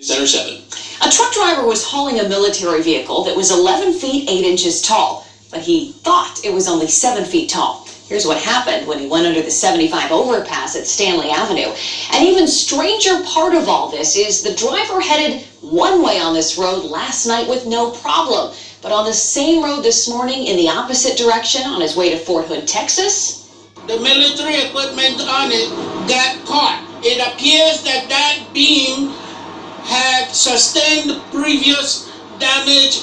Center 7. A truck driver was hauling a military vehicle that was 11 feet 8 inches tall, but he thought it was only 7 feet tall. Here's what happened when he went under the 75 overpass at Stanley Avenue. An even stranger part of all this is the driver headed one way on this road last night with no problem. But on the same road this morning in the opposite direction on his way to Fort Hood, Texas, the military equipment on it got caught. It appears that that beam had sustained previous damage.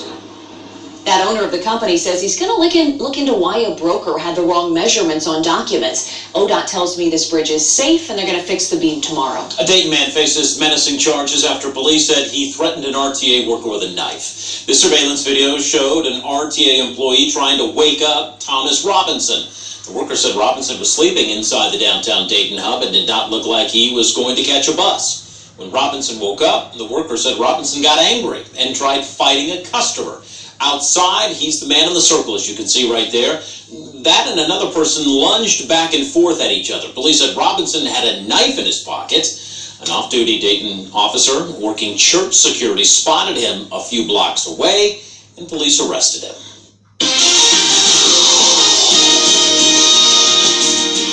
That owner of the company says he's going to look into why a broker had the wrong measurements on documents. ODOT tells me this bridge is safe and they're going to fix the beam tomorrow. A Dayton man faces menacing charges after police said he threatened an RTA worker with a knife. This surveillance video showed an RTA employee trying to wake up Thomas Robinson. The worker said Robinson was sleeping inside the downtown Dayton hub and did not look like he was going to catch a bus. When Robinson woke up, the worker said Robinson got angry and tried fighting a customer. Outside, he's the man in the circle, as you can see right there. That and another person lunged back and forth at each other. Police said Robinson had a knife in his pocket. An off-duty Dayton officer working church security spotted him a few blocks away, and police arrested him.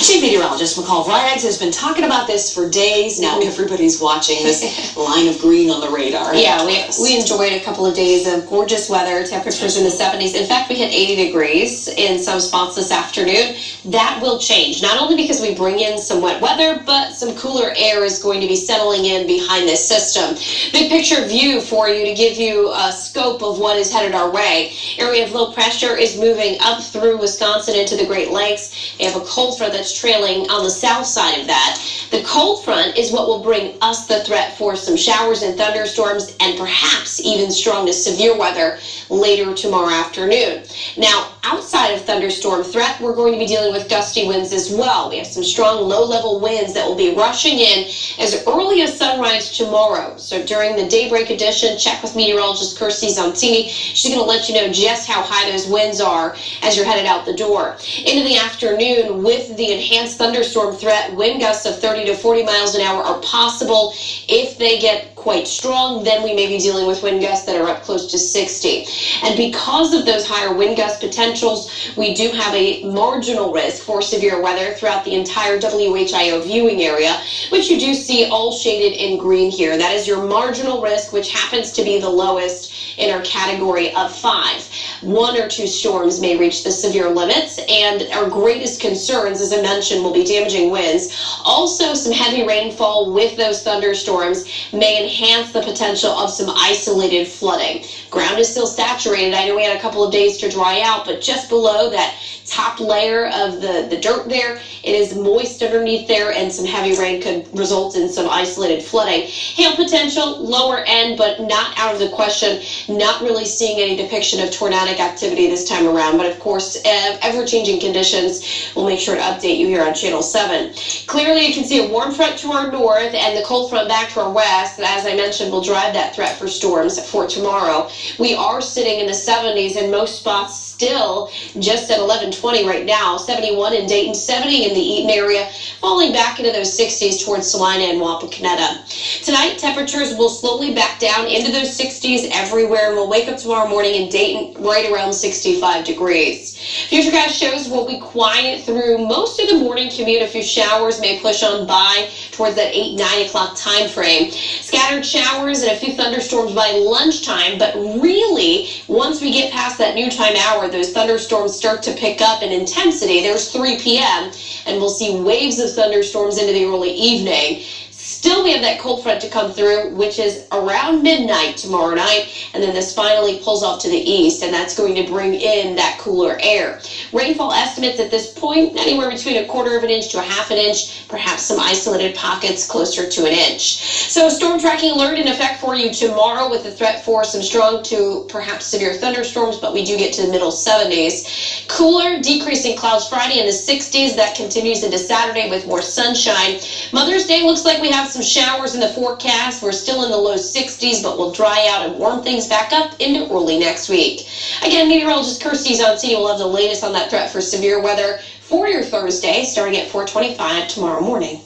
Chief Meteorologist McCall Vrydaghs has been talking about this for days. Now everybody's watching this line of green on the radar. Yeah, we enjoyed a couple of days of gorgeous weather, temperatures in the 70s. In fact, we hit 80 degrees in some spots this afternoon. That will change, not only because we bring in some wet weather, but some cooler air is going to be settling in behind this system. Big picture view for you to give you a scope of what is headed our way. Area of low pressure is moving up through Wisconsin into the Great Lakes. We have a cold front that's trailing on the south side of that. The cold front is what will bring us the threat for some showers and thunderstorms and perhaps even strong to severe weather later tomorrow afternoon. Now, outside of thunderstorm threat, we're going to be dealing with gusty winds as well. We have some strong low-level winds that will be rushing in as early as sunrise tomorrow. So during the daybreak edition, check with meteorologist Kirstie Zontini. She's going to let you know just how high those winds are as you're headed out the door. Into the afternoon, with the enhanced thunderstorm threat, wind gusts of 30 to 40 miles an hour are possible. If they get quite strong, then we may be dealing with wind gusts that are up close to 60. And because of those higher wind gust potentials, we do have a marginal risk for severe weather throughout the entire WHIO viewing area, which you do see all shaded in green here. That is your marginal risk, which happens to be the lowest in our category of 5. 1 or 2 storms may reach the severe limits, and our greatest concerns, as I mentioned, will be damaging winds. Also, some heavy rainfall with those thunderstorms may enhance the potential of some isolated flooding. Ground is still saturated. I know we had a couple of days to dry out, but just below that top layer of the dirt there, it is moist underneath there, and some heavy rain could result in some isolated flooding. Hail potential, lower end, but not out of the question. Not really seeing any depiction of tornadic activity this time around, but of course, ever-changing conditions. We'll make sure to update you here on Channel 7. Clearly, you can see a warm front to our north and the cold front back to our west. And as I mentioned, will drive that threat for storms for tomorrow. We are sitting in the 70s in most spots, still just at 11:20 right now. 71 in Dayton, 70 in the Eaton area, falling back into those 60s towards Salina and Wapakoneta. Tonight, temperatures will slowly back down into those 60s everywhere, and we'll wake up tomorrow morning in Dayton right around 65 degrees. Futurecast shows will be quiet through most of the morning commute. A few showers may push on by towards that 8-9 o'clock time frame. Scattered showers and a few thunderstorms by lunchtime, but really, once we get past that noontime hour, those thunderstorms start to pick up in intensity. There's 3 p.m., and we'll see waves of thunderstorms into the early evening. Still, we have that cold front to come through, which is around midnight tomorrow night, and then this finally pulls off to the east, and that's going to bring in that cooler air. Rainfall estimates at this point, anywhere between 1/4 of an inch to 1/2 an inch, perhaps some isolated pockets closer to 1 inch. So storm tracking alert in effect for you tomorrow with the threat for some strong to perhaps severe thunderstorms, but we do get to the middle 70s. Cooler, decreasing clouds Friday in the 60s. That continues into Saturday with more sunshine. Mother's Day looks like we have some showers in the forecast. We're still in the low 60s, but we'll dry out and warm things back up into early next week. Again, meteorologist Kirstie Zontini will have the latest on that threat for severe weather for your Thursday, starting at 4:25 tomorrow morning.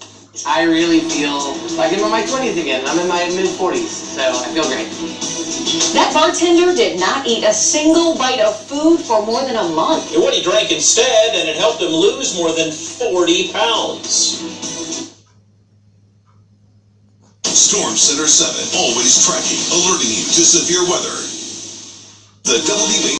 I really feel like I'm in my 20s again. I'm in my mid-40s, so I feel great. That bartender did not eat a single bite of food for more than a month. And what he drank instead, and it helped him lose more than 40 pounds. Storm Center 7, always tracking, alerting you to severe weather. The WB